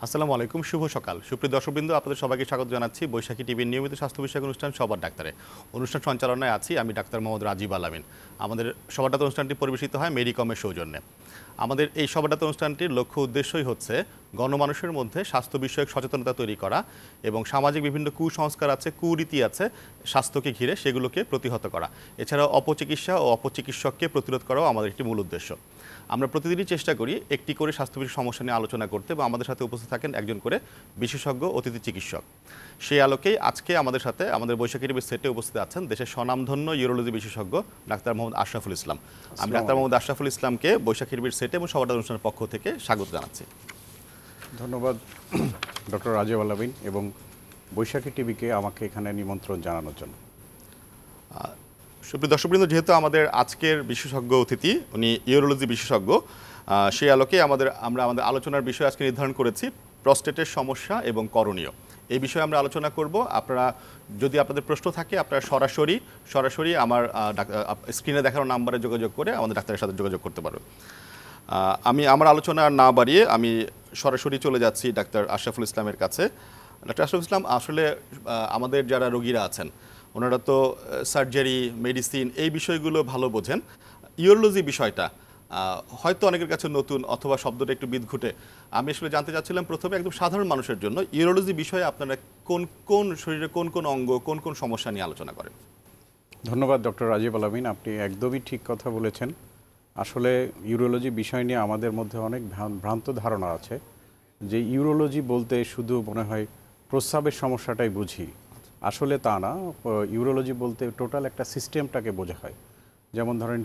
আসসালামু আলাইকুম, শুভ সকাল। সুপ্রিয় দর্শকবৃন্দ, আপনাদের সবাইকে স্বাগত জানাচ্ছি বৈশাখী টিভির নিয়মিত স্বাস্থ্য বিষয়ক অনুষ্ঠান সবার ডাক্তারে। অনুষ্ঠান সঞ্চালনায় আছি আমি ডাক্তার মোহাম্মদ রাজীব আলামিন। আমাদের সবার ডাক্তার অনুষ্ঠানটি পরিবেশিত হয় মেডিকমের সৌজন্যে। আমাদের এই সবার ডাক্তার অনুষ্ঠানটির লক্ষ্য উদ্দেশ্যই হচ্ছে গণমানুষের মধ্যে স্বাস্থ্য বিষয়ক সচেতনতা তৈরি করা এবং সামাজিক বিভিন্ন কুসংস্কার আছে, কুরীতি আছে স্বাস্থ্যকে ঘিরে, সেগুলোকে প্রতিহত করা। এছাড়াও অপচিকিৎসা ও অপচিকিৎসককে প্রতিরোধ করাও আমাদের একটি মূল উদ্দেশ্য। আমরা প্রতিদিনই চেষ্টা করি একটি করে স্বাস্থ্য বিষয়ক সমস্যা নিয়ে আলোচনা করতে, এবং আমাদের সাথে উপস্থিত থাকেন একজন করে বিশেষজ্ঞ অতিথি চিকিৎসক। সেই আলোকেই আজকে আমাদের সাথে আমাদের বৈশাখী টিভির সেটে উপস্থিত আছেন দেশের স্বনামধন্য ইউরোলজি বিশেষজ্ঞ ডাক্তার মোহাম্মদ আশরাফুল ইসলাম। আমি ডাক্তার মোহাম্মদ আশরাফুল ইসলামকে বৈশাখী টিভির সেটে এবং সবার অনুষ্ঠানের পক্ষ থেকে স্বাগত জানাচ্ছি। ধন্যবাদ ডক্টর রাজীব আলামিন এবং বৈশাখী টিভিকে আমাকে এখানে নিমন্ত্রণ জানানোর জন্য। সুপ্রিয় দর্শকবৃন্দ, যেহেতু আমাদের আজকের বিশেষজ্ঞ অতিথি উনি ইউরোলজি বিশেষজ্ঞ, সেই আলোকে আমরা আমাদের আলোচনার বিষয় আজকে নির্ধারণ করেছি প্রস্টেটের সমস্যা এবং করণীয়। এই বিষয়ে আমরা আলোচনা করব। আপনারা যদি আপনাদের প্রশ্ন থাকে আপনারা সরাসরি আমার স্ক্রিনে দেখানো নাম্বারে যোগাযোগ করে আমাদের ডাক্তারের সাথে যোগাযোগ করতে পারবেন। আমি আমার আলোচনা না বাড়িয়ে আমি সরাসরি চলে যাচ্ছি ডাক্তার আশরাফুল ইসলামের কাছে। ডাক্তার আশরাফুল ইসলাম, আসলে আমাদের যারা রোগীরা আছেন ওনারা তো সার্জারি, মেডিসিন এই বিষয়গুলো ভালো বোঝেন। ইউরোলজি বিষয়টা হয়তো অনেকের কাছে নতুন অথবা শব্দটা একটু বিদঘুটে। আমি আসলে জানতে চাচ্ছিলাম প্রথমে একদম সাধারণ মানুষের জন্য ইউরোলজি বিষয়ে আপনারা কোন শরীরে কোন অঙ্গ কোন সমস্যা নিয়ে আলোচনা করেন? ধন্যবাদ ডক্টর রাজীব আলামিন, আপনি একদমই ঠিক কথা বলেছেন। আসলে ইউরোলজি বিষয় নিয়ে আমাদের মধ্যে অনেক ভ্রান্ত ধারণা আছে যে ইউরোলজি বলতে শুধু মনে হয় প্রস্রাবের সমস্যাটাই বুঝি। আসলে তা না, ইউরোলজি বলতে টোটাল একটা সিস্টেমটাকে বোঝা হয়। যেমন ধরেন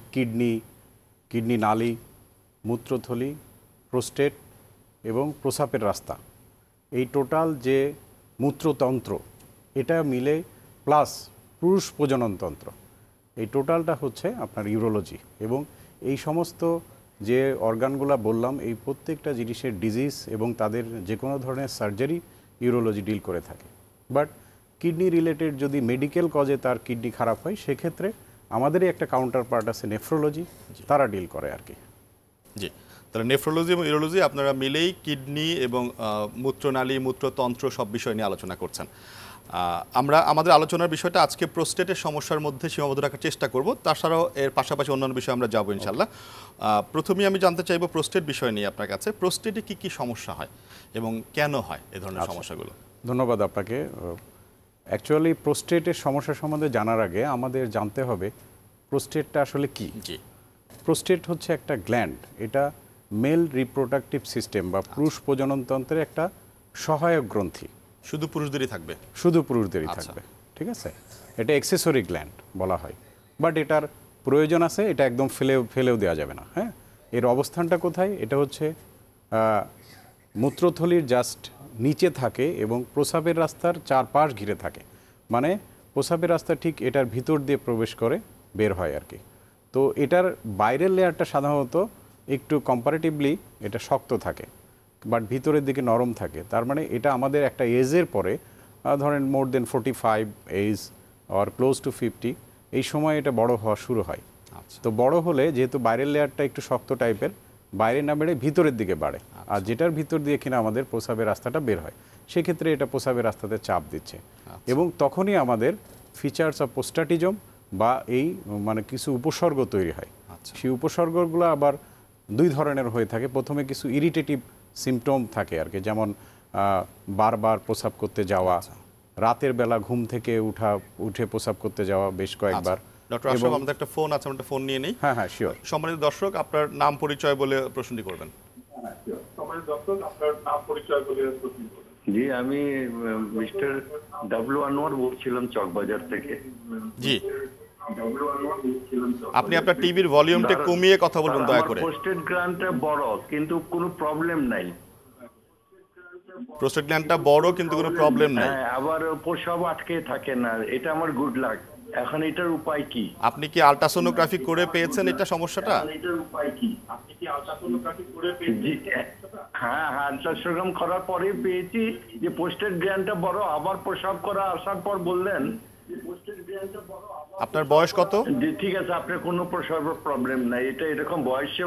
কিডনি নালী, মূত্রথলি, প্রোস্টেট এবং প্রস্রাবের রাস্তা, এই টোটাল যে মূত্রতন্ত্র এটা মিলে প্লাস পুরুষ প্রজননতন্ত্র, এই টোটালটা হচ্ছে আপনার ইউরোলজি। এবং এই সমস্ত যে অর্গানগুলো বললাম এই প্রত্যেকটা জিনিসের ডিজিজ এবং তাদের যে কোনো ধরনের সার্জারি ইউরোলজি ডিল করে থাকে। বাট কিডনি রিলেটেড যদি মেডিকেল কজে তার কিডনি খারাপ হয় সেক্ষেত্রে আমাদেরই একটা কাউন্টার পার্ট আছে নেফ্রোলজি, তারা ডিল করে আর কি। জি, তাহলে নেফ্রোলজি এবং ইউরোলজি আপনারা মিলেই কিডনি এবং মূত্রনালী, মূত্রতন্ত্র সব বিষয় নিয়ে আলোচনা করছেন। আমরা আমাদের আলোচনার বিষয়টা আজকে প্রোস্টেটের সমস্যার মধ্যে সীমাবদ্ধ রাখার চেষ্টা করব, তাছাড়াও এর পাশাপাশি অন্যান্য বিষয়ে আমরা যাবো ইনশাল্লাহ। প্রথমেই আমি জানতে চাইবো প্রোস্টেট বিষয় নিয়ে আপনার কাছে, প্রোস্টেটে কি সমস্যা হয় এবং কেন হয় এই ধরনের সমস্যাগুলো? ধন্যবাদ আপনাকে। অ্যাকচুয়ালি প্রোস্টেটের সমস্যা সম্বন্ধে জানার আগে আমাদের জানতে হবে প্রোস্টেটটা আসলে কি। জি, প্রোস্টেট হচ্ছে একটা গ্ল্যান্ড, এটা মেল রিপ্রোডাক্টিভ সিস্টেম বা পুরুষ প্রজননতন্ত্রের একটা সহায়ক গ্রন্থি। শুধু পুরুষদেরই থাকবে? শুধু পুরুষদেরই থাকবে, ঠিক আছে। এটা এক্সেসরি গ্ল্যান্ড বলা হয়, বাট এটার প্রয়োজন আছে, এটা একদম ফেলেও দেওয়া যাবে না। হ্যাঁ, এর অবস্থানটা কোথায়? এটা হচ্ছে মূত্রথলির জাস্ট নিচে থাকে এবং প্রস্রাবের রাস্তার চারপাশ ঘিরে থাকে, মানে প্রস্রাবের রাস্তা ঠিক এটার ভিতর দিয়ে প্রবেশ করে বের হয় আর কি। তো এটার বাইরের লেয়ারটা সাধারণত একটু কম্পারেটিভলি এটা শক্ত থাকে, বাট ভিতরের দিকে নরম থাকে। তার মানে এটা আমাদের একটা এজের পরে, ধরেন মোর দেন 45 এজ অর ক্লোজ টু 50, এই সময় এটা বড় হওয়া শুরু হয়। তো বড় হলে যেহেতু বাইরের লেয়ারটা একটু শক্ত টাইপের, বাইরে না বেড়ে ভিতরের দিকে বাড়ে, আর যেটার ভিতর দিয়ে কিনা আমাদের প্রস্রাবের রাস্তাটা বের হয়, সেক্ষেত্রে এটা প্রস্রাবের রাস্তাতে চাপ দিচ্ছে। এবং তখনই আমাদের ফিচার্স অফ প্রোস্টাটিজম বা এই মানে কিছু উপসর্গ তৈরি হয়। সেই উপসর্গগুলো আবার দুই ধরনের হয়ে থাকে। প্রথমে কিছু ইরিটেটিভ সিমটম থাকে আর কি, যেমন বারবার প্রস্রাব করতে যাওয়া, রাতের বেলা ঘুম থেকে উঠে প্রস্রাব করতে যাওয়া বেশ কয়েকবার। ডক্টর আশরাফ, আমাদের একটা ফোন আছে, আমরা ফোন নিয়ে নেই। হ্যাঁ, শিওর। সম্মানিত দর্শক, আপনার নাম পরিচয় বলে প্রশ্নটি করবেন। জি, আমি মিস্টার ডাব্লিউ আনোয়ার বলছিলাম চকবাজার থেকে। জি, আপনি আপনার টিভির ভলিউমটা কমিয়ে কথা বলবেন দয়া করে। প্রোস্টেট গ্ল্যান্ডটা বড় কিন্তু কোনো প্রবলেম নাই। প্রোস্টেট গ্ল্যান্ডটা বড় কিন্তু কোনো প্রবলেম নাই। হ্যাঁ, আবার প্রস্রাব আটকে থাকে না, এটা আমার গুড লাক। এখন এটার উপায় কি? আপনি কি আল্ট্রাসোনোগ্রাফি করে পেয়েছেন এটা সমস্যাটা? হ্যাঁ, আল্ট্রাসোনোগ্রাম করার পরে পেয়েছি যে প্রোস্টেট গ্ল্যান্ডটা বড়। আবার প্রস্রাব করা আসার পর বললেন আপনার বয়স কত? যে ঠিক আছে, আপনার কোনো প্রস্রাবের প্রবলেম নাই, এটা এরকম বয়সে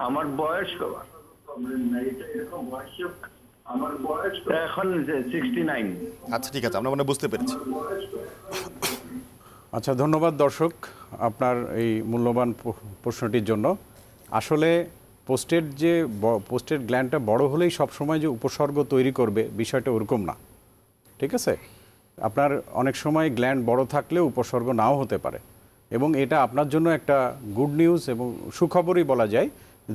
আমার বয়স এখন 69। আচ্ছা ঠিক আছে, আমরা মানে বুঝতে পেরেছি। আচ্ছা, ধন্যবাদ দর্শক আপনার এই মূল্যবান প্রশ্নটির জন্য। আসলে পোস্টেড গ্ল্যান্ডটা বড় হলেই সবসময় যে উপসর্গ তৈরি করবে বিষয়টা ওরকম না, ঠিক আছে? আপনার অনেক সময় গ্ল্যান্ড বড় থাকলেও উপসর্গ নাও হতে পারে, এবং এটা আপনার জন্য একটা গুড নিউজ এবং সুখবরই বলা যায়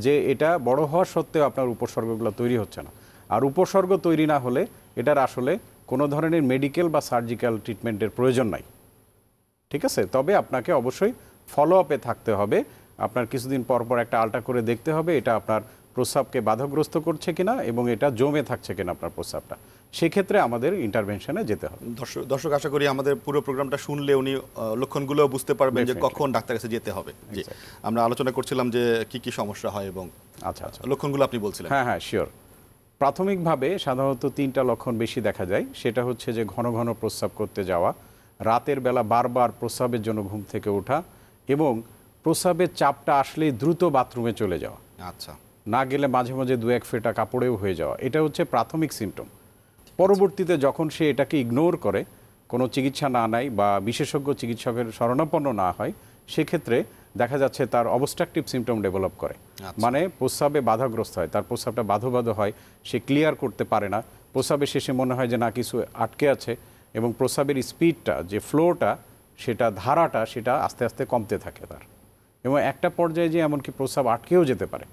যে এটা বড় হওয়ার সত্ত্বেও আপনার উপসর্গগুলো তৈরি হচ্ছে না। আর উপসর্গ তৈরি না হলে এটার আসলে কোনো ধরনের মেডিকেল বা সার্জিক্যাল ট্রিটমেন্টের প্রয়োজন নাই, ঠিক আছে? তবে আপনাকে অবশ্যই ফলো আপে থাকতে হবে। আপনার কিছুদিন পর পর একটা আলট্রা করে দেখতে হবে এটা আপনার প্রস্রাবকে বাধাগ্রস্ত করছে কিনা এবং এটা জমে থাকছে কিনা আপনার প্রস্রাবটা। সেক্ষেত্রে আমাদের ইন্টারভেনশনে যেতে হবে। দর্শক আশা করি আমাদের পুরো প্রোগ্রামটা শুনলে উনি লক্ষণগুলো বুঝতে পারবেন যে কখন ডাক্তার কাছে যেতে হবে। জি, আমরা আলোচনা করছিলাম যে কি কি সমস্যা হয় এবং আচ্ছা আচ্ছা লক্ষণগুলো আপনি বলছিলেন। হ্যাঁ, শিওর। প্রাথমিকভাবে সাধারণত 3টা লক্ষণ বেশি দেখা যায়। সেটা হচ্ছে যে ঘন ঘন প্রস্রাব করতে যাওয়া, রাতের বেলা বারবার প্রস্রাবের জন্য ঘুম থেকে ওঠা, এবং প্রস্রাবের চাপটা আসলেই দ্রুত বাথরুমে চলে যাওয়া, আচ্ছা, না গেলে মাঝে মাঝে 2-1 ফোঁটা কাপড়েও হয়ে যাওয়া। এটা হচ্ছে প্রাথমিক সিমটম। পরবর্তীতে যখন সে এটাকে ইগনোর করে, কোনো চিকিৎসা না নেয় বা বিশেষজ্ঞ চিকিৎসকের শরণাপন্ন না হয়, সেক্ষেত্রে দেখা যাচ্ছে তার অবস্ট্রাকটিভ সিমটম ডেভেলপ করে। মানে প্রস্রাবে বাধাগ্রস্ত হয়, তার প্রস্রাবটা বাধো হয়, সে ক্লিয়ার করতে পারে না। প্রস্রাবের শেষে মনে হয় যে না কিছু আটকে আছে, এবং প্রস্রাবের স্পিডটা যে ফ্লোটা সেটা ধারাটা সেটা আস্তে আস্তে কমতে থাকে তার, এবং একটা পর্যায়ে যে এমনকি প্রস্রাব আটকেও যেতে পারে।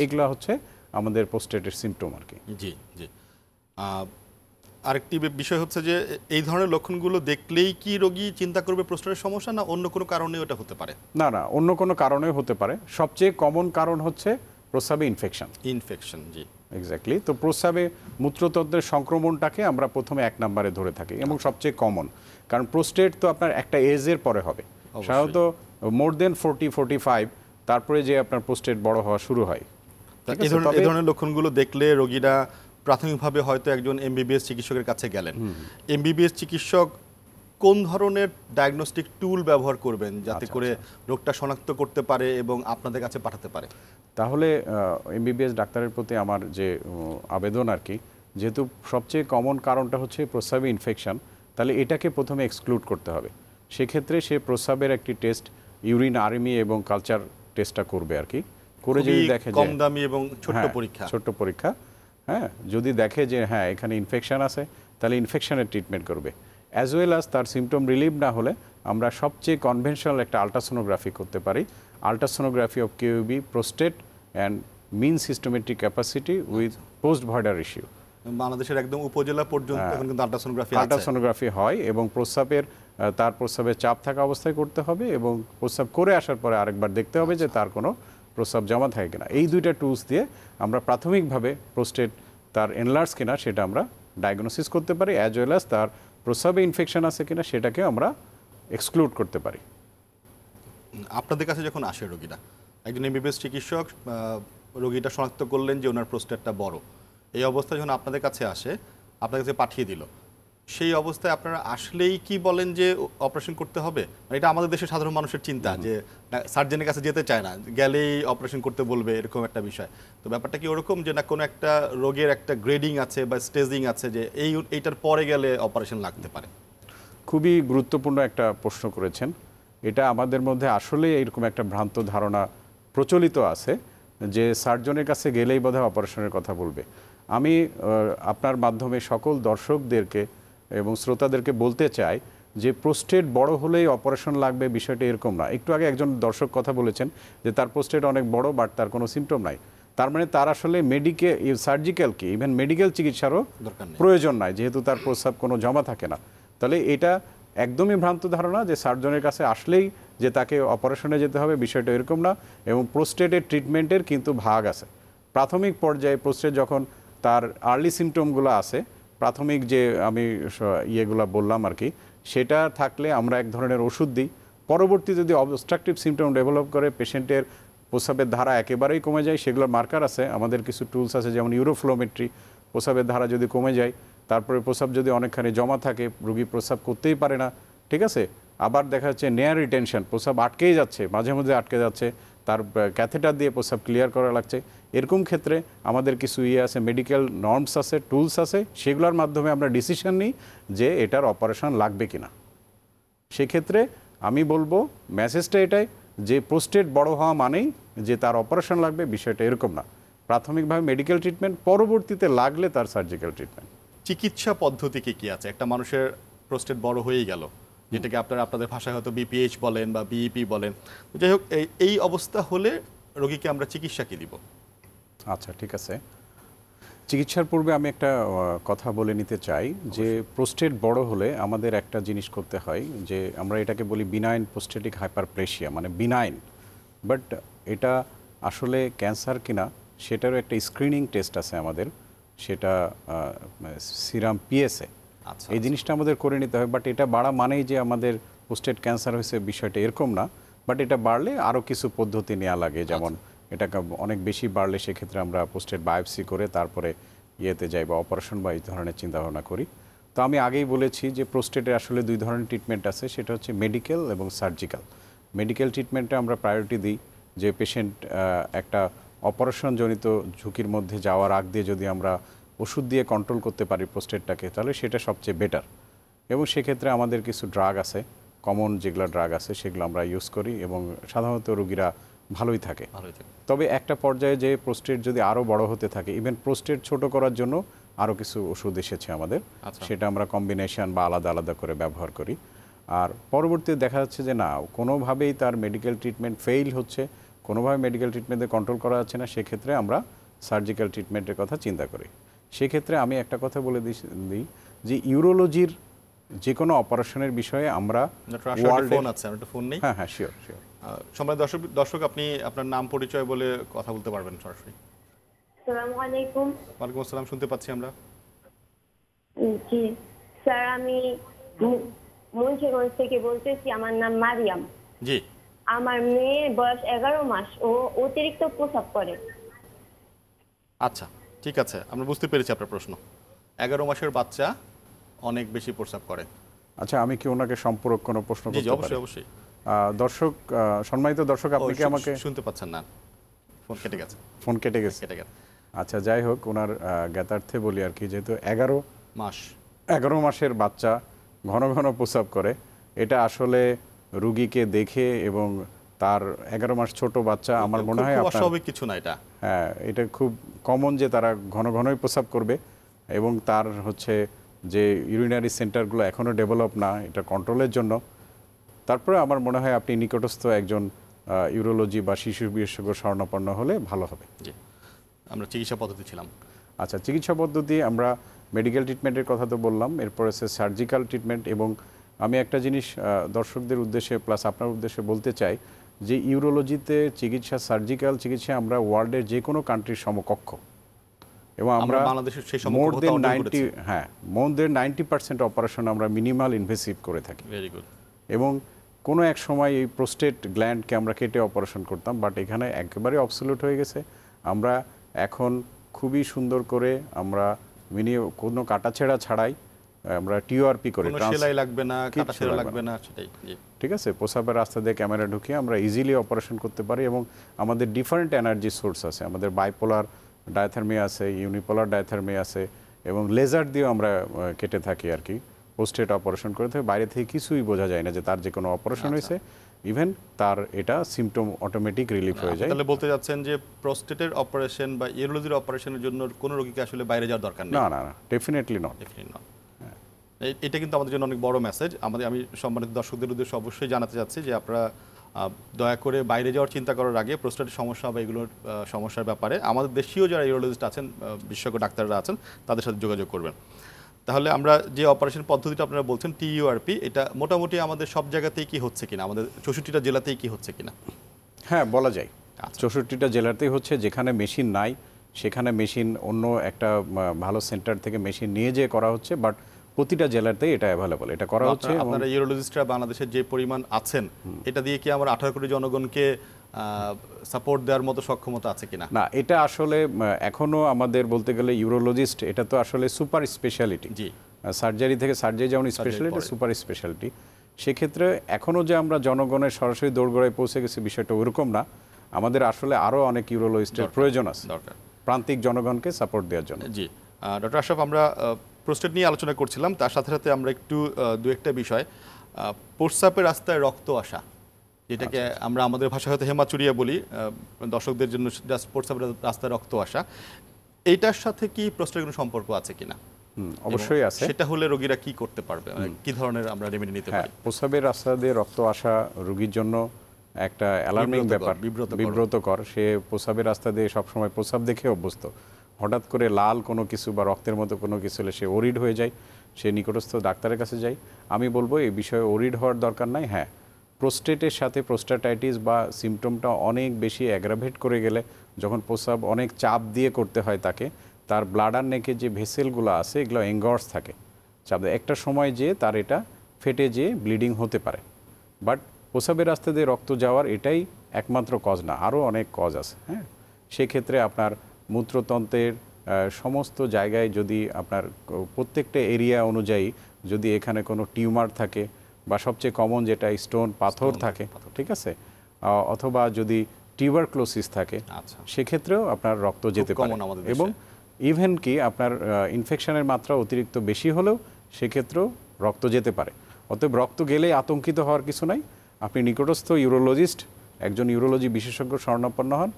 এগুলা হচ্ছে আমাদের পোস্টেটের সিমটম আর কি। জি জি। আরেকটি বিষয় হচ্ছে যে এই ধরনের লক্ষণগুলো দেখলেই কি রোগী চিন্তা করবে প্রস্রাবের সমস্যা, না অন্য কোনো কারণে ওটা হতে পারে? না, অন্য কোনো কারণেও হতে পারে। সবচেয়ে কমন কারণ হচ্ছে প্রস্রাবে ইনফেকশন। জি, এক্স্যাক্টলি। তো প্রস্রাবে মূত্রতন্ত্রের সংক্রমণটাকে আমরা প্রথমে 1 নম্বরে ধরে থাকি, এবং সবচেয়ে কমন। কারণ প্রোস্টেট তো আপনার একটা এজের পরে হবে, সাধারণত মোর দেন 40-45, তারপরে যে আপনার প্রোস্টেট বড় হওয়া শুরু হয়। এই ধরনের লক্ষণগুলো দেখলে রোগীরা প্রাথমিকভাবে হয়তো একজন এমবিবিএস চিকিৎসকের কাছে গেলেন। এমবিবিএস চিকিৎসক কোন ধরনের ডায়াগনস্টিক টুল ব্যবহার করবেন যাতে করে রোগটা শনাক্ত করতে পারে এবং আপনাদের কাছে পাঠাতে পারে? তাহলে এমবিবিএস ডাক্তারের প্রতি আমার যে আবেদন আর কি, যেহেতু সবচেয়ে কমন কারণটা হচ্ছে প্রস্রাবে ইনফেকশন, তাহলে এটাকে প্রথমে এক্সক্লুড করতে হবে। সেক্ষেত্রে সে প্রস্রাবের একটি টেস্ট, ইউরিন আরএমই এবং কালচার টেস্টটা করবে আর কি। করে যদি দেখে কম দামি এবং ছোট্ট পরীক্ষা, হ্যাঁ, যদি দেখে যে হ্যাঁ এখানে ইনফেকশন আছে, তাহলে ইনফেকশনের ট্রিটমেন্ট করবে। অ্যাজ ওয়েল অ্যাজ তার সিমটম রিলিভ না হলে আমরা সবচেয়ে কনভেনশনাল একটা আল্ট্রাসোনোগ্রাফি করতে পারি। Ultrasonography of KUB prostate and mean cystometric capacity with post voider ratio. বাংলাদেশের একদম উপজেলা পর্যন্ত কিন্তু আল্ট্রাসোনোগ্রাফি হয়, এবং তার প্রস্রাবের চাপ থাকা অবস্থায় করতে হবে, এবং প্রস্রাব করে আসার পরে আরেকবার দেখতে হবে যে তার কোনো প্রস্রাব জমা থাকে কিনা। এই 2টা টুলস দিয়ে আমরা প্রাথমিকভাবে প্রোস্টেট তার এনলার্জ কিনা সেটা আমরা ডায়াগনোসিস করতে পারি, অ্যাজ ওয়েল অ্যাজ তার প্রস্রাবে ইনফেকশন আছে কিনা সেটাকে আমরা এক্সক্লুড করতে পারি। আপনাদের কাছে যখন আসে রোগীরা, একজন এমবিবিএস চিকিৎসক রোগীটা শনাক্ত করলেন যে ওনার প্রোস্টেটটা বড়, এই অবস্থায় যখন আপনাদের কাছে আসে, আপনার কাছে পাঠিয়ে দিল, সেই অবস্থায় আপনারা আসলেই কি বলেন যে অপারেশন করতে হবে? এটা আমাদের দেশের সাধারণ মানুষের চিন্তা যে সার্জনের কাছে যেতে চায় না, গেলেই অপারেশন করতে বলবে, এরকম একটা বিষয়। তো ব্যাপারটা কি ওরকম যে না কোনো একটা রোগের একটা গ্রেডিং আছে বা স্টেজিং আছে যে এইটার পরে গেলে অপারেশন লাগতে পারে? খুবই গুরুত্বপূর্ণ একটা প্রশ্ন করেছেন। এটা আমাদের মধ্যে আসলে এরকম একটা ভ্রান্ত ধারণা প্রচলিত আছে যে সার্জনের কাছে গেলেই বোধহয় অপারেশনের কথা বলবে। আমি আপনার মাধ্যমে সকল দর্শকদেরকে এবং শ্রোতাদেরকে বলতে চাই যে প্রোস্টেট বড় হলেই অপারেশন লাগবে বিষয়টা এরকম না। একটু আগে একজন দর্শক কথা বলেছেন যে তার প্রোস্টেট অনেক বড় বাট তার কোনো সিমটম নাই, তার মানে তার আসলে সার্জিক্যাল কি ইভেন মেডিকেল চিকিৎসারও প্রয়োজন নাই, যেহেতু তার প্রস্রাব কোনো জমা থাকে না। তাহলে এটা একদমই ভ্রান্ত ধারণা যে সার্জনের কাছে আসলেই যে তাকে অপারেশনে যেতে হবে, বিষয়টা এরকম না। এবং প্রোস্টেটের ট্রিটমেন্টের কিন্তু ভাগ আছে। প্রাথমিক পর্যায়ে প্রোস্টেট যখন তার আর্লি সিমটমগুলো আছে, প্রাথমিক যে আমি ইয়েগুলো বললাম আর কি, সেটা থাকলে আমরা এক ধরনের ওষুধ দিই। পরবর্তী যদি অবস্ট্রাকটিভ সিমটম ডেভেলপ করে, পেশেন্টের প্রস্রাবের ধারা একেবারেই কমে যায়, সেগুলোর মার্কার আছে, আমাদের কিছু টুলস আছে যেমন ইউরোফ্লোমেট্রি। প্রস্রাবের ধারা যদি কমে যায়, তারপরে প্রস্রাব যদি অনেকখানি জমা থাকে, রোগী প্রস্রাব করতেই পারে না, ঠিক আছে, আবার দেখা যাচ্ছে নেয়ার রিটেনশন, প্রস্রাব আটকেই যাচ্ছে, মাঝে মাঝে আটকে যাচ্ছে, তার ক্যাথেটার দিয়ে প্রস্রাব ক্লিয়ার করা লাগছে, এরকম ক্ষেত্রে আমাদের কিছু আছে, মেডিকেল নর্মস আছে, টুলস আছে, সেগুলোর মাধ্যমে আমরা ডিসিশন নিই যে এটার অপারেশন লাগবে কিনা। সেক্ষেত্রে আমি বলবো মেসেজটা এটাই যে প্রোস্টেট বড় হওয়া মানেই যে তার অপারেশন লাগবে, বিষয়টা এরকম না। প্রাথমিকভাবে মেডিকেল ট্রিটমেন্ট, পরবর্তীতে লাগলে তার সার্জিক্যাল ট্রিটমেন্ট। চিকিৎসা পদ্ধতি কি আছে? একটা মানুষের প্রোস্টেট বড় হয়েই গেল, যেটাকে আপনাদের ভাষায় হয়তো বিপিএইচ বলেন বা বিইপি বলেন, যাই হোক, এই অবস্থা হলে রোগীকে আমরা চিকিৎসা কি দিব? আচ্ছা, ঠিক আছে। চিকিৎসার পূর্বে আমি একটা কথা বলে নিতে চাই যে প্রোস্টেট বড় হলে আমাদের একটা জিনিস করতে হয়, যে আমরা এটাকে বলি বিনাইন প্রোস্টেটিক হাইপারপ্লেসিয়া, মানে বিনাইন, বাট এটা আসলে ক্যান্সার কিনা সেটারও একটা স্ক্রিনিং টেস্ট আছে আমাদের, সেটা সিরাম পিএসএ। আচ্ছা, এই জিনিসটা আমাদের করে নিতে হয়। বাট এটা বাড়া মানেই যে আমাদের প্রোস্টেট ক্যান্সার হয়েছে, বিষয়টা এরকম না। বাট এটা বাড়লে আরও কিছু পদ্ধতি নেওয়া লাগে, যেমন এটাকে অনেক বেশি বাড়লে সেক্ষেত্রে আমরা প্রোস্টেট বায়োপসি করে তারপরে ইয়েতে যাই বা অপারেশন বা এই ধরনের চিন্তাভাবনা করি। তো আমি আগেই বলেছি যে প্রোস্টেটের আসলে দুই ধরনের ট্রিটমেন্ট আছে, সেটা হচ্ছে মেডিকেল এবং সার্জিক্যাল। মেডিকেল ট্রিটমেন্টে আমরা প্রায়োরিটি দিই যে পেশেন্ট একটা অপারেশনজনিত ঝুঁকির মধ্যে যাওয়ার আগ দিয়ে যদি আমরা ওষুধ দিয়ে কন্ট্রোল করতে পারি প্রোস্টেটটাকে, তাহলে সেটা সবচেয়ে বেটার। এবং সেক্ষেত্রে আমাদের কিছু ড্রাগ আছে, কমন যেগুলো ড্রাগ আছে সেগুলো আমরা ইউজ করি এবং সাধারণত রোগীরা ভালোই থাকে। তবে একটা পর্যায়ে যে প্রোস্টেট যদি আরও বড় হতে থাকে, ইভেন প্রোস্টেট ছোট করার জন্য আরও কিছু ওষুধ এসেছে আমাদের, সেটা আমরা কম্বিনেশন বা আলাদা আলাদা করে ব্যবহার করি। আর পরবর্তীতে দেখা যাচ্ছে যে না, কোনোভাবেই তার মেডিকেল ট্রিটমেন্ট ফেইল হচ্ছে, কোনোভাবে মেডিকেল ট্রিটমেন্টে কন্ট্রোল করা যাচ্ছে না, সেক্ষেত্রে আমরা সার্জিক্যাল ট্রিটমেন্টের কথা চিন্তা করি। সেক্ষেত্রে আমি একটা কথা বলে দিই যে ইউরোলজির যে কোনো অপারেশনের বিষয়ে আমরা হ্যাঁ শিওর সম্মানিত দর্শক, আপনি আপনার নাম পরিচয় বলে কথা বলতে পারবেন সরাসরি। আসসালামু আলাইকুম। ওয়ালাইকুম আসসালাম, শুনতে পাচ্ছি আমরা। জি স্যার, আমি মুন্সিগঞ্জ থেকে বলতেছি, আমার নাম মারিয়াম। জি। আমার মেয়ের বয়স 11 মাস, ও অতিরিক্ত প্রস্রাব করে। আচ্ছা, ঠিক আছে, আমরা বুঝতে পেরেছি আপনার প্রশ্ন। 11 মাসের বাচ্চা অনেক বেশি প্রস্রাব করে। আচ্ছা, আমি কি ওনাকে সম্পূরক কোনো প্রশ্ন করতে পারি? অবশ্যই অবশ্যই। দর্শক, সম্মানিত দর্শক, আপনি কি আমাকে শুনতে পাচ্ছেন না? ফোন কেটে গেছে। ফোন কেটে গেছে। আচ্ছা, যাই হোক, ওনার জ্ঞাতার্থে বলি আর কি, যেহেতু 11 মাসের বাচ্চা ঘন ঘন প্রস্রাব করে, এটা আসলে রুগীকে দেখে এবং তার 11 মাস ছোট বাচ্চা, আমার মনে হয় অস্বাভাবিক কিছু না এটা। হ্যাঁ, এটা খুব কমন যে তারা ঘন ঘনই প্রস্রাব করবে এবং তার হচ্ছে যে ইউরিনারি সেন্টারগুলো এখনও ডেভেলপ না, এটা কন্ট্রোলের জন্য। তারপরে আমার মনে হয় আপনি নিকটস্থ একজন ইউরোলজি বা শিশু বিশেষজ্ঞ শরণাপন্ন হলে ভালো হবে। জি, আমরা চিকিৎসা পদ্ধতি ছিলাম। আচ্ছা, চিকিৎসা পদ্ধতি আমরা মেডিকেল ট্রিটমেন্টের কথা তো বললাম, এরপর আছে সার্জিক্যাল ট্রিটমেন্ট। এবং আমি একটা জিনিস দর্শকদের উদ্দেশ্যে প্লাস আপনার উদ্দেশ্যে বলতে চাই যে ইউরোলজিতে চিকিৎসা, সার্জিক্যাল চিকিৎসা আমরা ওয়ার্ল্ডের যে কোনো কান্ট্রির সমকক্ষ, এবং আমরা মোর দেন 90% অপারেশন আমরা মিনিমাল ইনভেসিভ করে থাকি। Very good. এবং কোনো এক সময় এই প্রোস্টেট গ্ল্যান্ডকে আমরা কেটে অপারেশন করতাম, বাট এখানে একেবারে অবসলিউট হয়ে গেছে। আমরা এখন খুবই সুন্দর করে আমরা কোনো কাটাছেঁড়া ছাড়াই আমরা টিওআরপি করে, সেলাই লাগবে না, কাটাছেঁড়া লাগবে না, সেটাই। ঠিক আছে, প্রস্রাবের রাস্তা দিয়ে ক্যামেরা ঢুকিয়ে আমরা ইজিলি অপারেশন করতে পারি। এবং আমাদের ডিফারেন্ট এনার্জি সোর্স আছে, আমাদের বাইপোলার ডায়াথার্মি আছে, ইউনিপোলার ডায়াথার্মি আছে, এবং লেজার দিয়েও আমরা কেটে থাকি আর কি। পোস্টেট অপারেশন করে থাকে, বাইরে থেকে কিছুই বোঝা যায় না যে তার যে কোনো অপারেশন হয়েছে, ইভেন তার এটা সিমটম অটোমেটিক রিলিফ হয়ে যায়। তাহলে বলতে যাচ্ছেন যে প্রোস্টেটের অপারেশন বা ইউরোলজির অপারেশনের জন্য কোনো রোগীকে আসলে বাইরে যাওয়ার দরকার নেই? না, ডেফিনেটলি নট। এটা কিন্তু আমাদের জন্য অনেক বড় মেসেজ। আমি সম্মানিত দর্শকদের উদ্দেশ্যে অবশ্যই জানাতে চাচ্ছি যে আপনারা দয়া করে বাইরে যাওয়ার চিন্তা করার আগে প্রোস্টেটের সমস্যা বা এগুলোর সমস্যার ব্যাপারে আমাদের দেশীয় যারা ইউরোলজিস্ট আছেন, বিশেষজ্ঞ ডাক্তাররা আছেন, তাদের সাথে যোগাযোগ করবেন। তাহলে আমরা যে অপারেশন পদ্ধতিটা আপনারা বলছেন টিইউআরপি, এটা মোটামুটি আমাদের সব জায়গাতেই কি হচ্ছে কিনা, আমাদের 64টা জেলাতেই কি হচ্ছে কিনা? হ্যাঁ, বলা যায় 64টা জেলাতেই হচ্ছে। যেখানে মেশিন নাই সেখানে মেশিন অন্য একটা ভালো সেন্টার থেকে মেশিন নিয়ে যেয়ে করা হচ্ছে, বাট প্রতিটা জেলাতেই এটা অ্যাভেলেবল, এটা করা হচ্ছে। আপনারা ইউরোলজিস্টরা বাংলাদেশের যে পরিমাণ আছেন, এটা দিয়ে কি আমরা 18 কোটি জনগণকে সাপোর্ট দেওয়ার মতো সক্ষমতা আছে কিনা? না, এটা আসলে এখনো আমাদের বলতে গেলে ইউরোলজিস্ট এটা তো আসলে সুপার স্পেশালিটি। জি, সার্জারি থেকে সার্জারি যেমন স্পেশালিটি, সুপার স্পেশালিটি। সেক্ষেত্রে এখনও যে আমরা জনগণের সরাসরি দোরগোড়ায় পৌঁছে গেছি বিষয়টা ওরকম না। আমাদের আসলে আরও অনেক ইউরোলজিস্টের প্রয়োজন আছে দরকার। প্রান্তিক জনগণকে সাপোর্ট দেওয়ার জন্য। জি ডক্টর আশরাফ, আমরা প্রোস্টেট নিয়ে আলোচনা করছিলাম, তার সাথে সাথে আমরা একটু দু একটা বিষয়, প্রস্রাবের রাস্তায় রক্ত আসা, যেটাকে আমরা আমাদের ভাষায় হয়তো হেমাচুরিয়া বলি, দর্শকদের জন্য জাস্ট প্রস্রাবের রাস্তায় রক্ত আসা, এইটার সাথে কি প্রস্টেটের কোনো সম্পর্ক আছে কিনা? অবশ্যই এবং আছে। সেটা হলে রোগীরা কি করতে পারবে, মানে কি ধরনের আমরা রেমেডি নিতে হ্যাঁ, পারি? প্রস্রাবের রাস্তা দিয়ে রক্ত আসা রোগীর জন্য একটা অ্যালার্মিং ব্যাপার, বিব্রতকর। সে প্রস্রাবের রাস্তা দিয়ে সবসময় প্রস্রাব দেখে অভ্যস্ত, হঠাৎ করে লাল কোনো কিছু বা রক্তের মতো কোনো কিছু হলে সে ওরিড হয়ে যায়, সে নিকটস্থ ডাক্তারের কাছে যায়। আমি বলবো এই বিষয়ে ওরিড হওয়ার দরকার নাই। হ্যাঁ, প্রোস্টেটের সাথে প্রোস্টাটাইটিস বা সিমটমটা অনেক বেশি অ্যাগ্রাভেট করে গেলে, যখন প্রস্রাব অনেক চাপ দিয়ে করতে হয় তাকে, তার ব্লাডার নেকে যে ভেসেলগুলো আছে এগুলো এঙ্গর্স থাকে, চাপ দেয়, একটা সময় যে তার এটা ফেটে যেয়ে ব্লিডিং হতে পারে। বাট প্রস্রাবের রাস্তা দিয়ে রক্ত যাওয়ার এটাই একমাত্র কজ না, আরও অনেক কজ আছে। হ্যাঁ, সেক্ষেত্রে আপনার মূত্রতন্ত্রের সমস্ত জায়গায় যদি আপনার প্রত্যেকটা এরিয়া অনুযায়ী যদি এখানে কোনো টিউমার থাকে বা সবচেয়ে কমন যেটা স্টোন পাথর থাকে, ঠিক আছে, অথবা যদি টিউবারক্লোসিস থাকে, আচ্ছা, সেক্ষেত্রেও আপনার রক্ত যেতে পারে। এবং ইভেন কি আপনার ইনফেকশনের মাত্রা অতিরিক্ত বেশি হলেও সেক্ষেত্রেও রক্ত যেতে পারে। অতএব রক্ত গেলেই আতঙ্কিত হওয়ার কিছু নাই। আপনি নিকটস্থ ইউরোলজিস্ট, একজন ইউরোলজি বিশেষজ্ঞ শরণাপন্ন হন,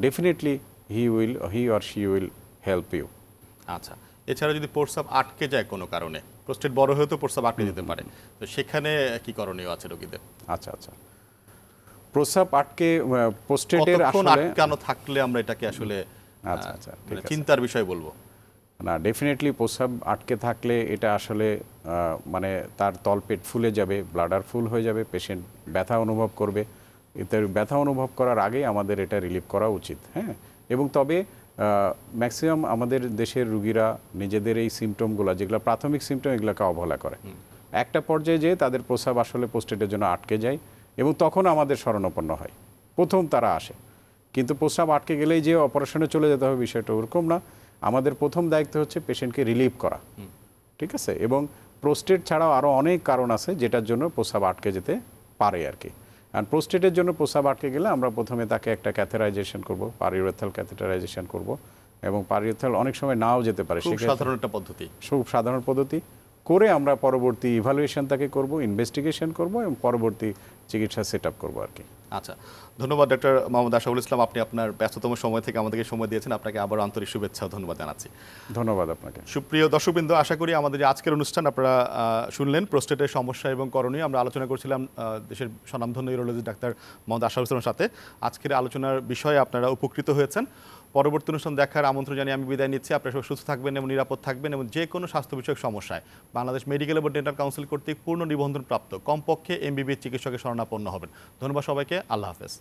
definitely he or she will help you. আচ্ছা, এছাড়া যদি প্রস্রাব আটকে যায় কোনো কারণে, প্রোস্টেট বড় হয়ে তো প্রস্রাব আটকে যেতে পারে, তো সেখানে কি করণীয় আছে রোগীদের? আচ্ছা আচ্ছা, প্রস্রাব আটকে প্রোস্টেটের আসলে আটকানো থাকলে আমরা এটাকে আসলে আচ্ছা আচ্ছা ঠিক আছে, চিন্তার বিষয় বলবো না ডেফিনেটলি প্রস্রাব আটকে থাকলে এটা আসলে মানে তার তলপেট ফুলে যাবে, ব্লাডার ফুল হয়ে যাবে, পেশেন্ট ব্যথা অনুভব করবে। এতে ব্যথা অনুভব করার আগেই আমাদের এটা রিলিভ করা উচিত। হ্যাঁ, এবং তবে ম্যাক্সিমাম আমাদের দেশের রুগীরা নিজেদের এই সিমটমগুলো, যেগুলো প্রাথমিক সিমটম, এগুলোকে অবহেলা করে। একটা পর্যায়ে যেয়ে তাদের প্রস্রাব আসলে প্রোস্টেটের জন্য আটকে যায় এবং তখন আমাদের শরণাপন্ন হয়, প্রথম তারা আসে। কিন্তু প্রস্রাব আটকে গেলেই যে অপারেশনে চলে যেতে হবে বিষয়টা ওরকম না। আমাদের প্রথম দায়িত্ব হচ্ছে পেশেন্টকে রিলিভ করা, ঠিক আছে। এবং প্রোস্টেট ছাড়াও আরও অনেক কারণ আছে যেটার জন্য প্রস্রাব আটকে যেতে পারে আর কি। আর প্রোস্টেটের জন্য প্রস্রাব আটকে গেলে আমরা প্রথমে তাকে একটা ক্যাথেরাইজেশন করব, পারিউরেথাল ক্যাথেটারাইজেশন করব, এবং পারিউরেথাল অনেক সময় নাও যেতে পারে, খুব সাধারণ একটা পদ্ধতি, খুব সাধারণ পদ্ধতি করে আমরা পরবর্তী ইভালুয়েশন তাকে করব, ইনভেস্টিগেশন করব এবং পরবর্তী চিকিৎসা সেট আপ করবো আর কি। আচ্ছা, ধন্যবাদ ডক্টর মোহাম্মদ আশরাফুল ইসলাম, আপনি আপনার ব্যস্ততম সময় থেকে আমাদেরকে সময় দিয়েছেন, আপনাকে আবার আন্তরিক শুভেচ্ছা ও ধন্যবাদ জানাচ্ছি। ধন্যবাদ আপনাকে। সুপ্রিয় দর্শকবৃন্দ, আশা করি আমাদের যে আজকের অনুষ্ঠান আপনারা শুনলেন প্রোস্টেটের সমস্যা এবং করণীয়। আমরা আলোচনা করছিলাম দেশের স্বনামধন্য ইউরোলজিস্ট ডাক্তার মোহাম্মদ আশরাফুল ইসলামের সাথে। আজকের আলোচনার বিষয়ে আপনারা উপকৃত হয়েছেন। পরবর্তী অনুষ্ঠান দেখার আমন্ত্রণ জানিয়ে আমি বিদায় নিচ্ছি। আপনারা সবাই সুস্থ থাকবেন এবং নিরাপদ থাকবেন, এবং যে কোনো স্বাস্থ্য বিষয়ক সমস্যায় বাংলাদেশ মেডিকেল এবং ডেন্টাল কাউন্সিল কর্তৃক পূর্ণ নিবন্ধনপ্রাপ্ত কমপক্ষে এমবিবিএস চিকিৎসকের শরণাপন্ন হবেন। ধন্যবাদ সবাইকে, আল্লাহ হাফেজ।